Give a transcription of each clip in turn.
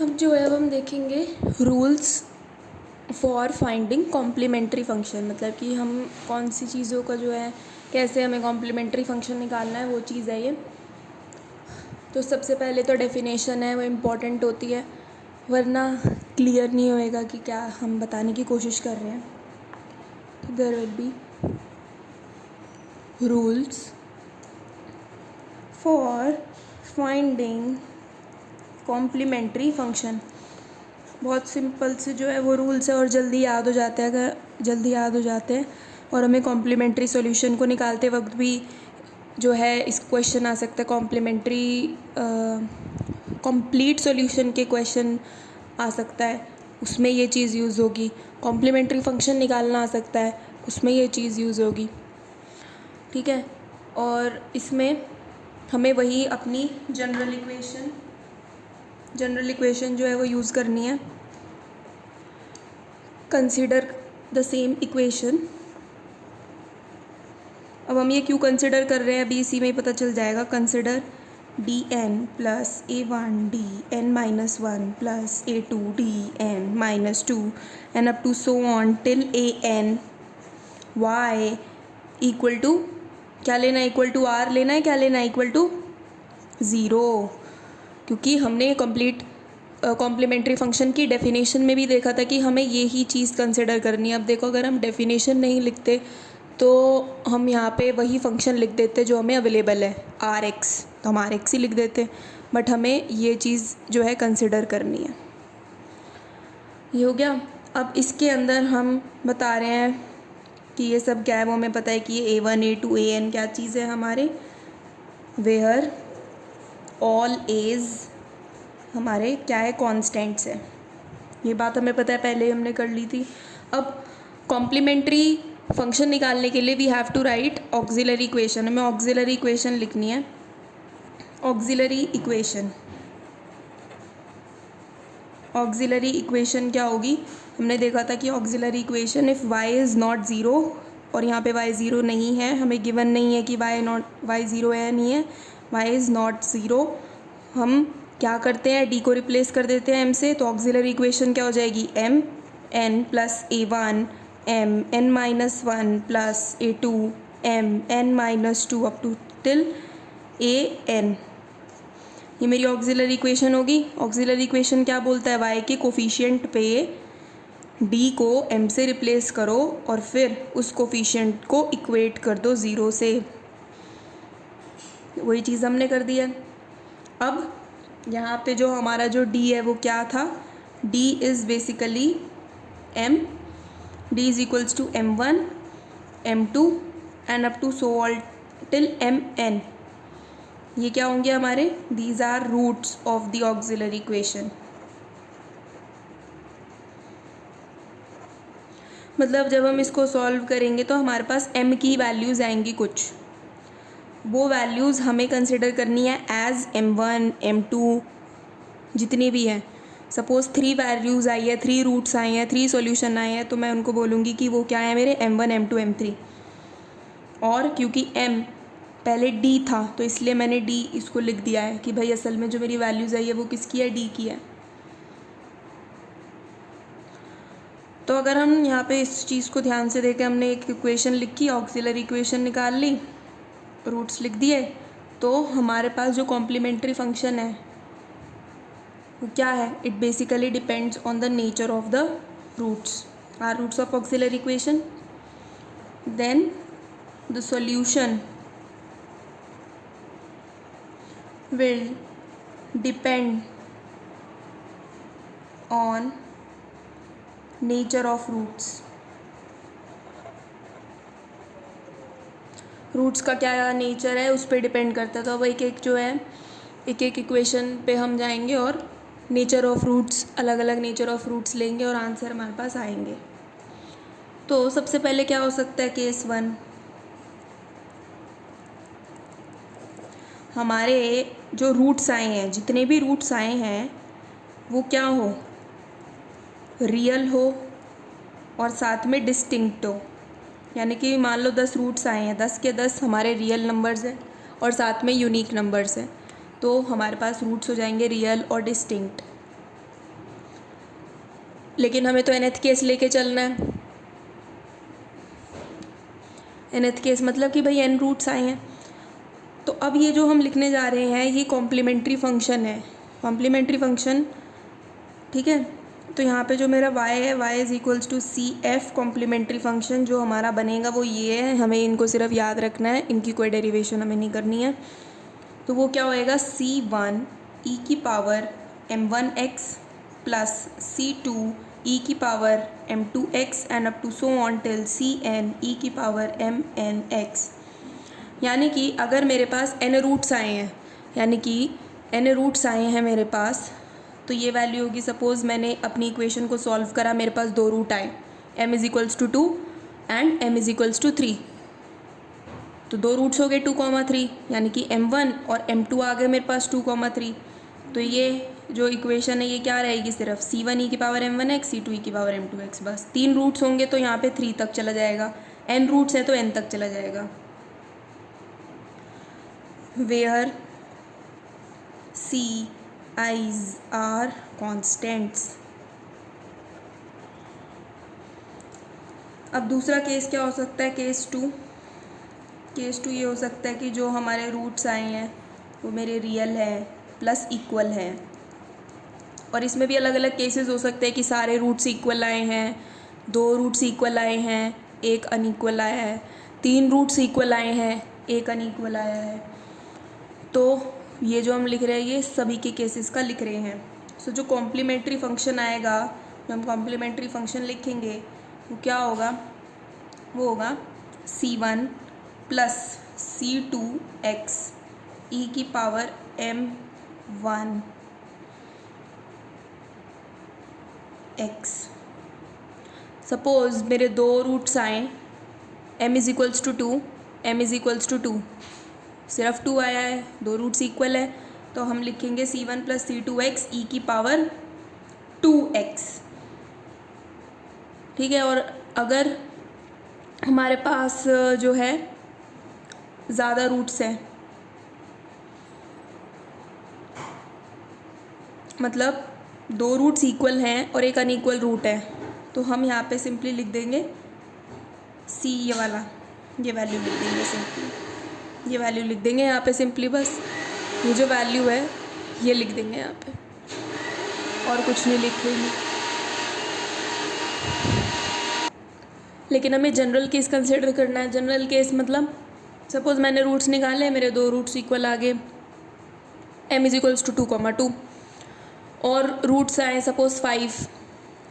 अब जो है हम देखेंगे rules for finding complementary function, मतलब कि हम कौन सी चीज़ों का जो है कैसे हमें कॉम्प्लीमेंट्री फंक्शन निकालना है, वो चीज़ है ये। तो सबसे पहले तो डेफिनेशन है, वो इम्पॉर्टेंट होती है, वरना क्लियर नहीं होएगा कि क्या हम बताने की कोशिश कर रहे हैं। तो there will be rules for finding complementary function. बहुत सिंपल से जो है वो रूल्स है और जल्दी याद हो जाते हैं, अगर जल्दी याद हो जाते हैं। और हमें कॉम्प्लीमेंट्री सॉल्यूशन को निकालते वक्त भी जो है इस क्वेश्चन आ सकता है, कॉम्प्लीमेंट्री कंप्लीट सॉल्यूशन के क्वेश्चन आ सकता है, उसमें ये चीज़ यूज़ होगी। कॉम्प्लीमेंट्री फंक्शन निकालना आ सकता है, उसमें ये चीज़ यूज़ होगी। ठीक है, और इसमें हमें वही अपनी जनरल इक्वेशन जो है वो यूज़ करनी है। Consider the same equation. अब हम ये क्यों कंसिडर कर रहे हैं अभी इसी में ही पता चल जाएगा। Consider D n plus a one D n minus one plus a two D n minus two and up to so on till a n y equal to क्या लेना है, इक्वल टू आर लेना है, क्या लेना है, equal to zero. क्योंकि हमने कॉम्प्लीमेंट्री फंक्शन की डेफिनेशन में भी देखा था कि हमें ये ही चीज़ कंसिडर करनी है। अब देखो, अगर हम डेफिनेशन नहीं लिखते तो हम यहाँ पे वही फंक्शन लिख देते जो हमें अवेलेबल है, आर एक्स, तो हम आर एक्स ही लिख देते, बट हमें ये चीज़ जो है कंसिडर करनी है। ये हो गया। अब इसके अंदर हम बता रहे हैं कि ये सब क्या है, वो हमें पता है कि ये A1 A2 AN क्या चीज़ है हमारे, वेयर ऑल एज हमारे क्या है, कॉन्स्टेंट्स है। ये बात हमें पता है, पहले हमने कर ली थी। अब कॉम्प्लीमेंट्री फंक्शन निकालने के लिए we have to write auxiliary equation. हमें ऑक्सिलरी इक्वेशन लिखनी है। ऑक्सिलरी इक्वेशन क्या होगी, हमने देखा था कि auxiliary equation if y is not zero, और यहाँ पे y ज़ीरो नहीं है, हमें गिवन नहीं है कि y ज़ीरो है नहीं है, y इज़ नॉट ज़ीरो, हम क्या करते हैं, d को रिप्लेस कर देते हैं m से। तो ऑक्सिलरी इक्वेशन क्या हो जाएगी, m n plus a1 m n minus one plus a2 m n minus two up to till a n। ये मेरी ऑक्सिलरी इक्वेशन होगी। ऑक्सिलरी इक्वेशन क्या बोलता है, y के कोफिशिएंट पे d को m से रिप्लेस करो और फिर उस कोफिशिएंट को इक्वेट कर दो ज़ीरो से। वही चीज़ हमने कर दी है। अब यहाँ पे जो हमारा जो d है वो क्या था, d is basically m, d is equals to m1 m2 and up to so all till mn। ये क्या होंगे हमारे, these are roots of the auxiliary equation. मतलब जब हम इसको सॉल्व करेंगे तो हमारे पास m की वैल्यूज़ आएंगी कुछ, वो वैल्यूज़ हमें कंसिडर करनी है एज m1 m2 जितनी भी हैं। सपोज़ 3 वैल्यूज़ आई है, 3 रूट्स आए हैं, 3 सॉल्यूशन आए हैं, तो मैं उनको बोलूँगी कि वो क्या है मेरे, m1 m2 m3। और क्योंकि m पहले d था तो इसलिए मैंने d इसको लिख दिया है कि भाई असल में जो मेरी वैल्यूज़ आई है वो किसकी है, d की है। तो अगर हम यहाँ पे इस चीज़ को ध्यान से देखें, हमने एक इक्वेशन लिखी, ऑक्सिलरी इक्वेशन निकाल ली, रूट्स लिख दिए, तो हमारे पास जो कॉम्प्लीमेंट्री फंक्शन है वो क्या है, it basically depends on the nature of the roots, are roots of auxiliary equation. Then the solution will depend on nature of roots। Roots का क्या नेचर है उस पर डिपेंड करता है। तो अब एक एक जो है एक एक इक्वेशन पे हम जाएंगे और नेचर ऑफ रूट्स, अलग अलग नेचर ऑफ रूट्स लेंगे और आंसर हमारे पास आएंगे। तो सबसे पहले क्या हो सकता है, केस 1, हमारे जो रूट्स आए हैं, जितने भी रूट्स आए हैं वो क्या हो, रियल हो और साथ में डिस्टिंक्ट हो। यानी कि मान लो 10 रूट्स आए हैं, 10 के 10 हमारे रियल नंबर्स हैं और साथ में यूनिक नंबर्स हैं, तो हमारे पास रूट्स हो जाएंगे रियल और डिस्टिंक्ट। लेकिन हमें तो nth केस लेके चलना है। nth केस मतलब कि भाई n रूट्स आए हैं। तो अब ये जो हम लिखने जा रहे हैं ये कॉम्प्लीमेंट्री फंक्शन है, कॉम्प्लीमेंट्री फंक्शन, ठीक है। तो यहाँ पे जो मेरा y है, y is equals to C F complementary function जो हमारा बनेगा वो ये है, हमें इनको सिर्फ याद रखना है, इनकी कोई डेरिवेशन हमें नहीं करनी है। तो वो क्या होएगा, c1 e की power m1x plus c2 e की power m2x and up to so on till cn e की पावर mnx। यानी कि अगर मेरे पास n रूट्स आए हैं, यानी कि n रूट्स आए हैं मेरे पास, तो ये वैल्यू होगी, सपोज़ मैंने अपनी इक्वेशन को सॉल्व करा, मेरे पास 2 रूट आए, m is equals to 2 and m is equals to 3। तो 2 रूट्स हो गए 2,3, यानी कि m1 और m2 आ गए मेरे पास 2,3। तो ये जो इक्वेशन है ये क्या रहेगी, सिर्फ c1 e की पावर m1x, c2 e की पावर m2x, बस 3 रूट्स होंगे तो यहाँ पे 3 तक चला जाएगा, n रूट्स है तो n तक चला जाएगा। Where c i's are constants। अब दूसरा केस क्या हो सकता है, केस टू। केस टू ये हो सकता है कि जो हमारे रूट्स आए हैं वो मेरे रियल है प्लस इक्वल है, और इसमें भी अलग अलग केसेस हो सकते हैं कि सारे रूट्स इक्वल आए हैं, 2 रूट्स इक्वल आए हैं, एक अनइक्वल आया है, 3 रूट्स इक्वल आए हैं, एक अनइक्वल आया है। तो ये जो हम लिख रहे हैं ये सभी के केसेस का लिख रहे हैं। सो जो कॉम्प्लीमेंट्री फंक्शन आएगा, जो हम कॉम्प्लीमेंट्री फंक्शन लिखेंगे वो क्या होगा, वो होगा c1 प्लस c2x e की पावर m1x। सपोज़ मेरे 2 रूट्स आए, m is equals to 2, m is equals to 2, सिर्फ 2 आया है, 2 रूट्स इक्वल है, तो हम लिखेंगे c1 प्लस c2x e की पावर 2x, ठीक है। और अगर हमारे पास जो है ज़्यादा रूट्स हैं, मतलब 2 रूट्स इक्वल हैं और एक अनइक्वल रूट है, तो हम यहाँ पे सिंपली लिख देंगे c, ये वाला, ये वैल्यू लिख देंगे सिंपली, ये वैल्यू लिख देंगे यहाँ पे सिंपली, बस ये जो वैल्यू है ये लिख देंगे यहाँ पे, और कुछ नहीं लिखेंगे। लेकिन हमें जनरल केस कंसिडर करना है। जनरल केस मतलब सपोज़ मैंने रूट्स निकाले, मेरे 2 रूट्स इक्वल आ गए, m इज़ इक्वल्स टू 2,2, और रूट्स आए सपोज़ 5,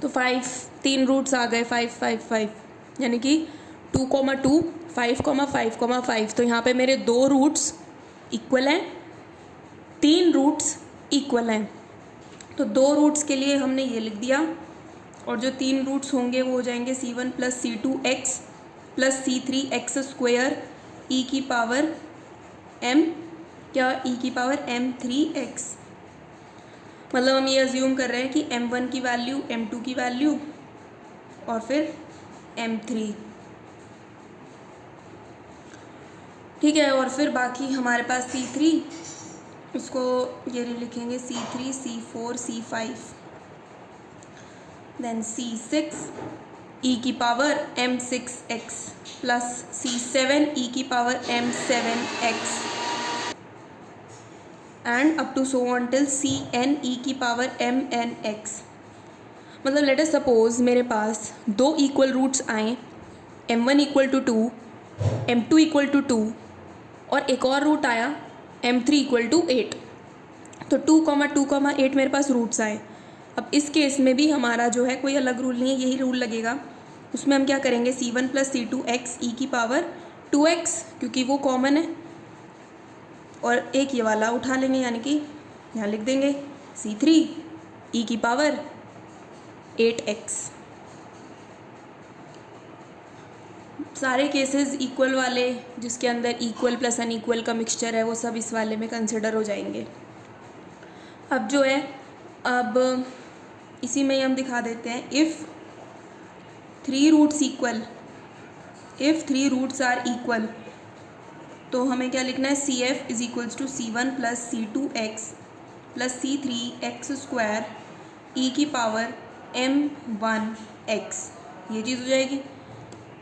तो 5, 3 रूट्स आ गए 5, 5, 5, यानी कि 2,2, 5, 5, 5। तो यहाँ पे मेरे 2 रूट्स इक्वल हैं, 3 रूट्स इक्वल हैं, तो 2 रूट्स के लिए हमने ये लिख दिया, और जो 3 रूट्स होंगे वो हो जाएंगे c1 plus c2x plus c3x square e की पावर m, क्या, e की पावर m3x। मतलब हम ये अज्यूम कर रहे हैं कि m1 की वैल्यू, m2 की वैल्यू और फिर m3, ठीक है। और फिर बाकी हमारे पास c3, उसको ये लिखेंगे c3, c4, c5, then c6 e की power m6x plus c7 e की power m7x and up to so on till cn e की पावर mnx। मतलब लेट अस सपोज मेरे पास 2 इक्वल रूट्स आए, m1 equal to 2, m2 equal to 2, और एक और रूट आया m3 इक्वल टू 8। तो 2,2,8 मेरे पास रूट्स आए। अब इस केस में भी हमारा जो है कोई अलग रूल नहीं है, यही रूल लगेगा। उसमें हम क्या करेंगे, c1 प्लस c2x e की पावर 2x, क्योंकि वो कॉमन है, और एक ये वाला उठा लेंगे, यानी कि यहाँ लिख देंगे c3 e की पावर 8x। सारे केसेस इक्वल वाले, जिसके अंदर इक्वल प्लस अनइक्वल का मिक्सचर है, वो सब इस वाले में कंसिडर हो जाएंगे। अब जो है, अब इसी में ही हम दिखा देते हैं, if 3 roots equal, if 3 roots are equal, तो हमें क्या लिखना है, C F is equals to c1 plus c2x plus c3x square e की पावर m1x, ये चीज़ हो जाएगी।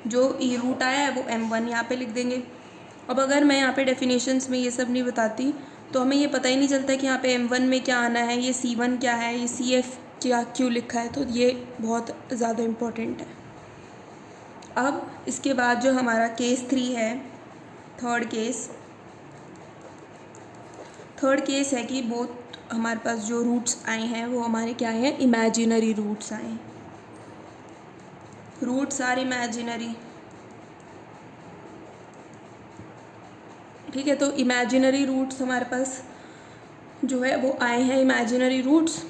जो ये रूट आया है वो m1 यहाँ पे लिख देंगे। अब अगर मैं यहाँ पे डेफिनेशंस में ये सब नहीं बताती तो हमें ये पता ही नहीं चलता कि यहाँ पे m1 में क्या आना है, ये c1 क्या है, ये cf क्या क्यों लिखा है, तो ये बहुत ज़्यादा इम्पोर्टेंट है। अब इसके बाद जो हमारा केस 3 है, थर्ड केस है कि बोथ हमारे पास जो रूट्स आए हैं वो हमारे क्या हैं, इमेजिनरी रूट्स आए हैं। रूट्स आर इमेजिनरी, ठीक है। तो इमेजिनरी रूट्स हमारे पास जो है वो आए हैं, इमेजिनरी रूट्स।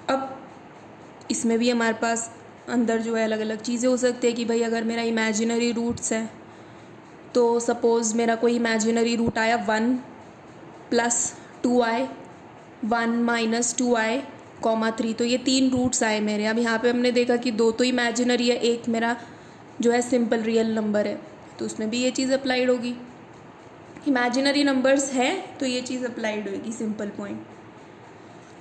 अब इसमें भी हमारे पास अंदर जो है अलग अलग चीज़ें हो सकती है कि भाई अगर मेरा इमेजिनरी रूट्स है तो सपोज़ मेरा कोई इमेजिनरी रूट आया 1 + 2i, 1 - 2i, 3, तो ये 3 रूट्स आए मेरे। अब यहाँ पे हमने देखा कि 2 तो इमेजिनरी है, एक मेरा जो है सिंपल रियल नंबर है, तो उसमें भी ये चीज़ अप्लाइड होगी। इमेजिनरी नंबर्स है तो ये चीज़ अप्लाइड होगी, सिंपल पॉइंट।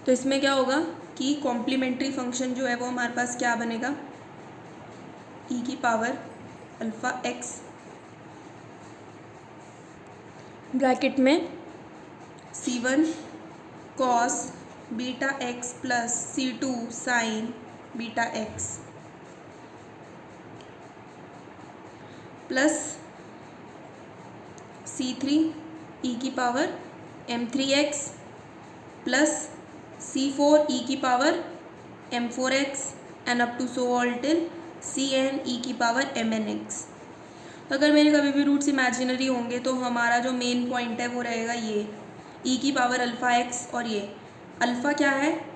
तो इसमें क्या होगा कि कॉम्प्लीमेंट्री फंक्शन जो है वो हमारे पास क्या बनेगा, e⁻∝x ब्रैकेट में c1 cos βx + c2 sin βx plus c3 e⁻m3x plus c4 e⁻m4x and up to so all till cn e⁻mnx। अगर मेरे कभी भी रूट्स इमेजिनरी होंगे तो हमारा जो मेन पॉइंट है वो रहेगा ये e⁻∝x, और ये अल्फ़ा क्या है,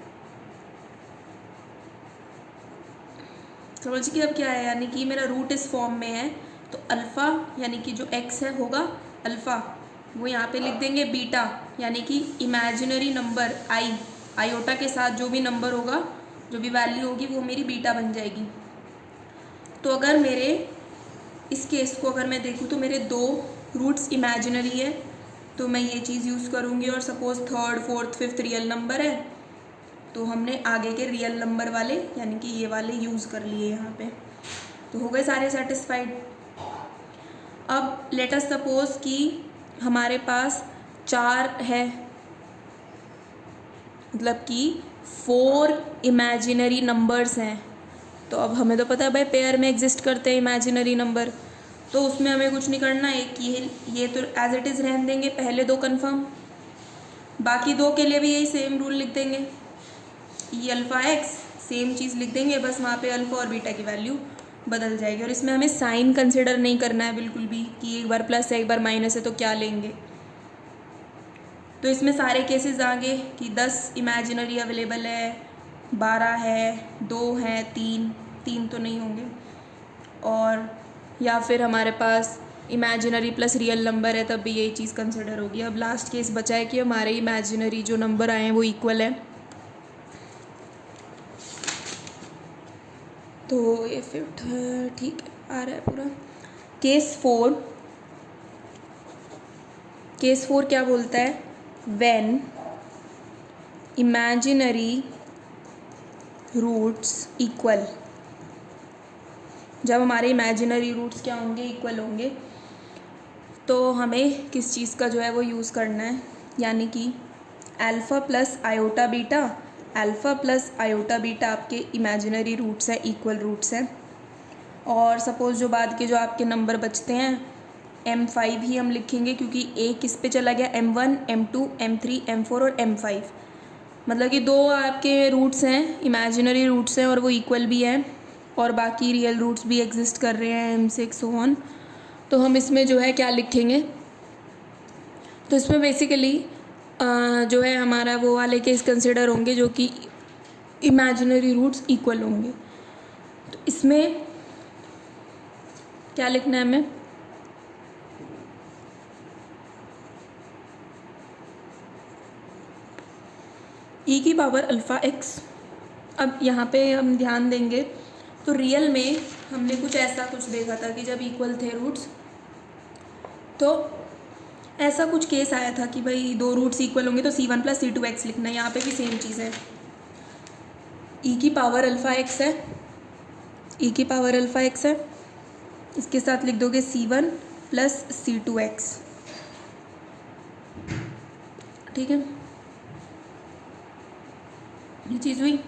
समझ कि अब क्या है, यानी कि मेरा रूट इस फॉर्म में है तो अल्फ़ा यानी कि जो x है होगा अल्फ़ा, वो यहाँ पे लिख देंगे बीटा, यानी कि इमेजिनरी नंबर आयोटा के साथ जो भी नंबर होगा, जो भी वैल्यू होगी वो मेरी बीटा बन जाएगी। तो अगर मेरे इस केस को अगर मैं देखूँ तो मेरे 2 रूट्स इमेजिनरी है तो मैं ये चीज़ यूज़ करूँगी, और suppose 3rd 4th 5th real number है तो हमने आगे के रियल नंबर वाले यानी कि ये वाले यूज़ कर लिए यहाँ पे, तो हो गए सारे सेटिस्फाइड। अब लेट अस सपोज कि हमारे पास 4 है, मतलब कि 4 इमेजिनरी नंबर्स हैं, तो अब हमें तो पता है भाई पेयर में एग्जिस्ट करते हैं इमेजिनरी नंबर, तो उसमें हमें कुछ नहीं करना है कि ये तो एज इट इज़ रहने देंगे, पहले 2 कंफर्म, बाकी 2 के लिए भी यही सेम रूल लिख देंगे, e⁻x सेम चीज़ लिख देंगे, बस वहाँ पे अल्फ़ा और बीटा की वैल्यू बदल जाएगी। और इसमें हमें साइन कंसिडर नहीं करना है बिल्कुल भी कि एक बार प्लस है एक बार माइनस है तो क्या लेंगे। तो इसमें सारे केसेस आ गए कि 10 इमेजिनरी अवेलेबल है, 12 है, 2 है, 3 तो नहीं होंगे, और या फिर हमारे पास इमेजिनरी प्लस रियल नंबर है तब भी यही चीज़ कंसिडर होगी। अब लास्ट केस बचा है कि हमारे इमेजिनरी जो नंबर आए हैं वो इक्वल है, तो ये फिफ्थ ठीक आ रहा है पूरा। केस 4 क्या बोलता है, व्हेन इमेजिनरी रूट्स इक्वल, जब हमारे इमेजिनरी रूट्स क्या होंगे, इक्वल होंगे, तो हमें किस चीज़ का जो है वो यूज़ करना है, यानी कि अल्फ़ा प्लस आयोटा बीटा आपके इमेजिनरी रूट्स हैं, इक्वल रूट्स हैं। और सपोज़ जो बाद के जो आपके नंबर बचते हैं m5 ही हम लिखेंगे क्योंकि a किस पे चला गया, m1 m2 m3 m4 और m5, मतलब कि 2 आपके रूट्स हैं, इमेजिनरी रूट्स हैं और वो इक्वल भी हैं, और बाकी रियल रूट्स भी एग्जिस्ट कर रहे हैं m6 सो ऑन। तो हम इसमें जो है क्या लिखेंगे, तो इसमें बेसिकली जो है हमारा वो वाले केस कंसिडर होंगे जो कि इमेजिनरी रूट्स इक्वल होंगे। तो इसमें क्या लिखना है हमें, e⁻∝x। अब यहाँ पे हम ध्यान देंगे तो रियल में हमने कुछ ऐसा कुछ देखा था कि जब इक्वल थे रूट्स तो ऐसा कुछ केस आया था कि भाई 2 रूट्स इक्वल होंगे तो c1 + c2x लिखना है, यहाँ पे भी सेम चीज़ है। ई की पावर अल्फ़ा एक्स है, ई की पावर अल्फ़ा एक्स है, इसके साथ लिख दोगे C1 प्लस C2x, ठीक है, ये चीज़ हुई।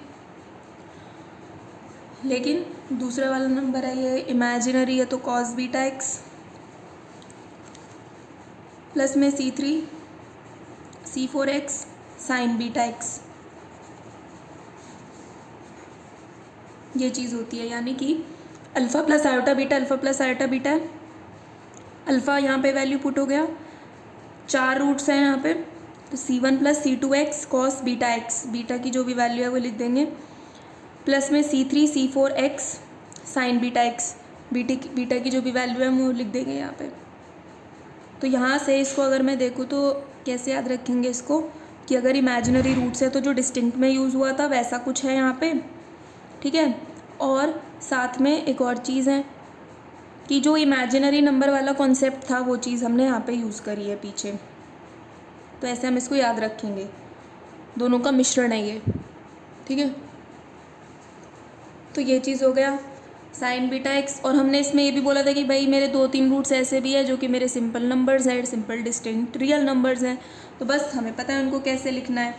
लेकिन दूसरा वाला नंबर है ये इमेजिनरी है, तो कॉस बीटा एक्स प्लस में C3 C4x sign beta x, ये चीज़ होती है। यानी कि alpha plus iota beta, alpha plus iota beta है, अल्फ़ा यहाँ पे वैल्यू पुट हो गया, 4 रूट्स हैं यहाँ पे, तो C1 plus C2x cos beta x, beta की जो भी वैल्यू है वो लिख देंगे, प्लस में C3 C4x sign beta x, beta की जो भी वैल्यू है वो लिख देंगे यहाँ पे। तो यहाँ से इसको अगर मैं देखूँ तो कैसे याद रखेंगे इसको, कि अगर इमेजिनरी रूट्स है तो जो डिस्टिंक्ट में यूज़ हुआ था वैसा कुछ है यहाँ पे, ठीक है। और साथ में एक और चीज़ है कि जो इमेजिनरी नंबर वाला कॉन्सेप्ट था वो चीज़ हमने यहाँ पे यूज़ करी है पीछे, तो ऐसे हम इसको याद रखेंगे, दोनों का मिश्रण है ये, ठीक है। तो ये चीज़ हो गया साइन बीटा एक्स। और हमने इसमें ये भी बोला था कि भाई मेरे 2-3 रूट्स ऐसे भी है जो कि मेरे सिंपल नंबर्स हैं, सिंपल डिस्टिंक्ट रियल नंबर्स हैं, तो बस हमें पता है उनको कैसे लिखना है।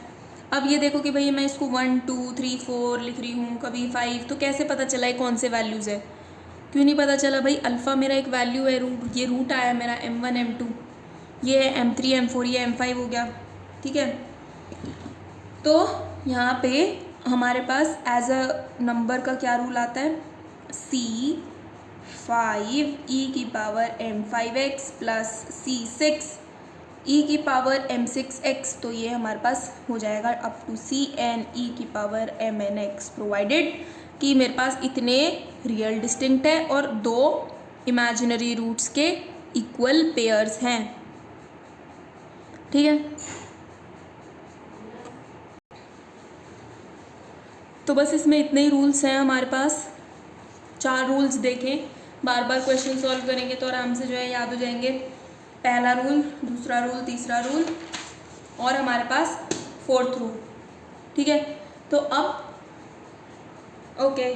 अब ये देखो कि भाई मैं इसको 1 2 3 4 लिख रही हूँ, कभी 5, तो कैसे पता चला है कौन से वैल्यूज़ है, क्यों नहीं पता चला भाई, अल्फ़ा मेरा एक वैल्यू है, रूट, ये रूट आया मेरा M1 M2, ये है M3 M4, ये M5 हो गया, ठीक है। तो यहाँ पे हमारे पास एज अ नंबर का क्या रूल आता है, C5 e की power M5x plus C6 e की पावर M6x, तो ये हमारे पास हो जाएगा अप टू Cn e की पावर Mnx, प्रोवाइडेड कि मेरे पास इतने रियल डिस्टिंक्ट है और 2 इमेजिनरी रूट्स के इक्वल पेयर्स हैं, ठीक है। तो बस इसमें इतने ही रूल्स हैं हमारे पास, 4 रूल्स देखें, बार बार क्वेश्चन सॉल्व करेंगे तो आराम से जो है याद हो जाएंगे। पहला रूल, दूसरा रूल, तीसरा रूल और हमारे पास 4th रूल, ठीक है। तो अब ओके।